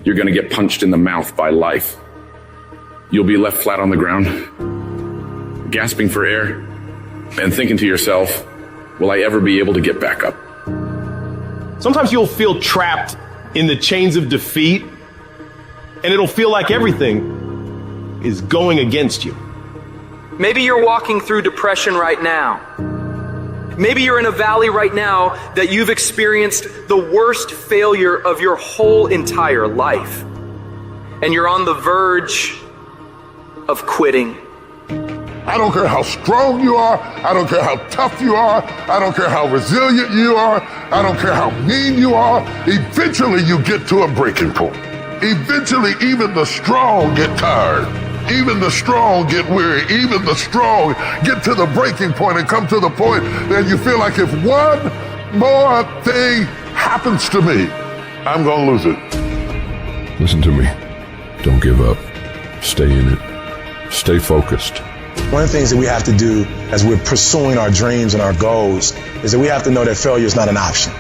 you're going to get punched in the mouth by life. You'll be left flat on the ground, gasping for air, and thinking to yourself, will I ever be able to get back up? Sometimes you'll feel trapped in the chains of defeat, and it'll feel like everything is going against you. Maybe you're walking through depression right now. Maybe you're in a valley right now that you've experienced the worst failure of your whole entire life. And you're on the verge of quitting. I don't care how strong you are. I don't care how tough you are. I don't care how resilient you are. I don't care how mean you are. Eventually you get to a breaking point. Eventually even the strong get tired. Even the strong get weary. Even the strong get to the breaking point and come to the point that you feel like if one more thing happens to me, I'm gonna lose it. Listen to me. Don't give up. Stay in it. Stay focused. One of the things that we have to do as we're pursuing our dreams and our goals is that we have to know that failure is not an option.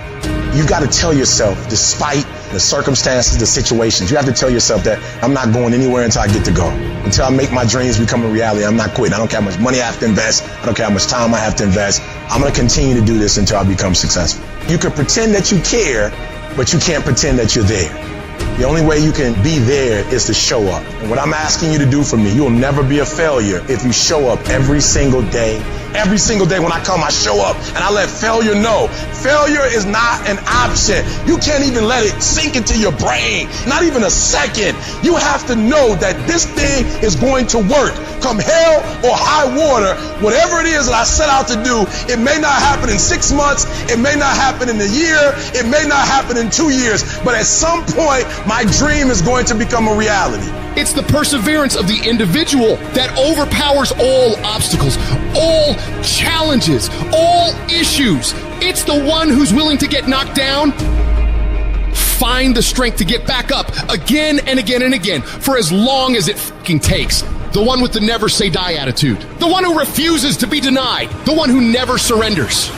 You got to tell yourself, despite the circumstances, the situations, you have to tell yourself that I'm not going anywhere until I get to go. Until I make my dreams become a reality, I'm not quitting. I don't care how much money I have to invest. I don't care how much time I have to invest. I'm going to continue to do this until I become successful. You can pretend that you care, but you can't pretend that you're there. The only way you can be there is to show up. And what I'm asking you to do for me, you'll never be a failure if you show up every single day. Every single day when I come, I show up and I let failure know. Failure is not an option. You can't even let it sink into your brain, not even a second. You have to know that this thing is going to work. Come hell or high water, whatever it is that I set out to do, it may not happen in 6 months, it may not happen in a year, it may not happen in 2 years, but at some point, my dream is going to become a reality. It's the perseverance of the individual that overpowers all obstacles, all challenges, all issues. It's the one who's willing to get knocked down, find the strength to get back up again and again and again for as long as it fucking takes. The one with the never say die attitude. The one who refuses to be denied. The one who never surrenders.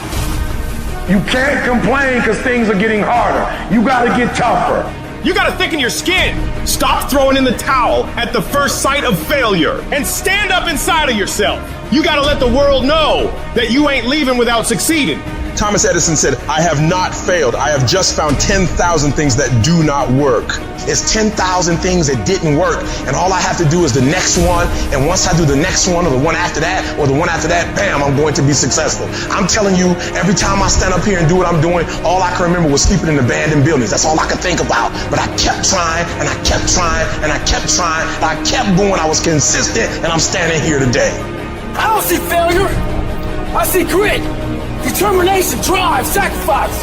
You can't complain because things are getting harder. You gotta get tougher. You gotta thicken your skin. Stop throwing in the towel at the first sight of failure and stand up inside of yourself. You gotta let the world know that you ain't leaving without succeeding. Thomas Edison said, I have not failed. I have just found 10,000 things that do not work. It's 10,000 things that didn't work. And all I have to do is the next one. And once I do the next one or the one after that or the one after that, bam, I'm going to be successful. I'm telling you, every time I stand up here and do what I'm doing, all I can remember was sleeping in abandoned buildings. That's all I could think about. But I kept trying and I kept trying and I kept trying. And I kept going. I was consistent and I'm standing here today. I don't see failure. I see grit. Determination, drive, sacrifice.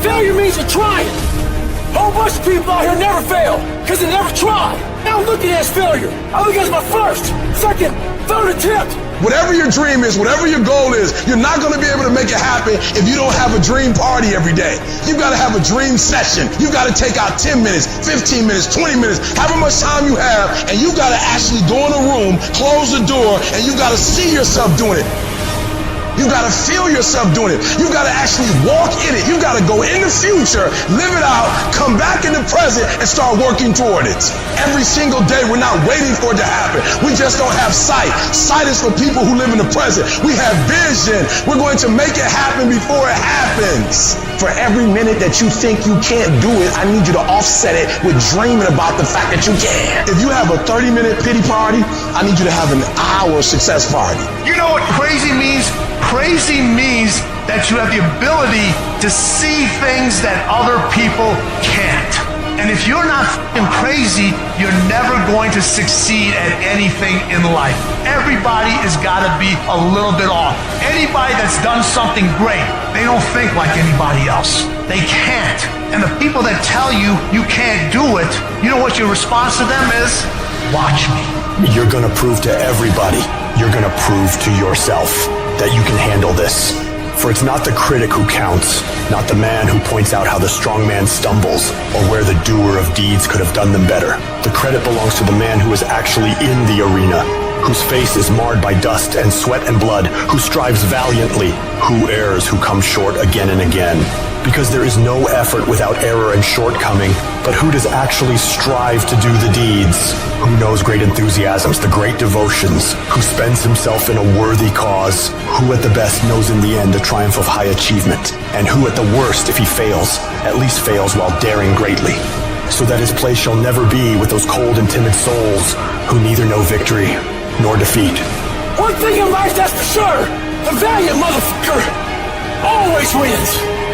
Failure means you're trying. A whole bunch of people out here never fail because they never try. I don't look at it as failure. I look at it as my first, second, third attempt. Whatever your dream is, whatever your goal is, you're not going to be able to make it happen if you don't have a dream party every day. You've got to have a dream session. You've got to take out 10 minutes, 15 minutes, 20 minutes, however much time you have, and you've got to actually go in a room, close the door, and you've got to see yourself doing it. You gotta feel yourself doing it. You gotta actually walk in it. You gotta go in the future, live it out, come back in the present, and start working toward it. Every single day, we're not waiting for it to happen. We just don't have sight. Sight is for people who live in the present. We have vision. We're going to make it happen before it happens. For every minute that you think you can't do it, I need you to offset it with dreaming about the fact that you can. If you have a 30-minute pity party, I need you to have an hour success party. You know what crazy means? Crazy means that you have the ability to see things that other people can't. And if you're not f***ing crazy, you're never going to succeed at anything in life. Everybody has got to be a little bit off. Anybody that's done something great, they don't think like anybody else. They can't. And the people that tell you you can't do it, you know what your response to them is? Watch me. You're gonna prove to everybody, you're gonna prove to yourself that you can handle this. For it's not the critic who counts, not the man who points out how the strong man stumbles, or where the doer of deeds could have done them better. The credit belongs to the man who is actually in the arena, whose face is marred by dust and sweat and blood, who strives valiantly, who errs, who comes short again and again. Because there is no effort without error and shortcoming, but who does actually strive to do the deeds? Who knows great enthusiasms, the great devotions? Who spends himself in a worthy cause? Who at the best knows in the end a triumph of high achievement? And who at the worst, if he fails, at least fails while daring greatly? So that his place shall never be with those cold and timid souls who neither know victory nor defeat. One thing in life that's for sure, the valiant motherfucker always wins.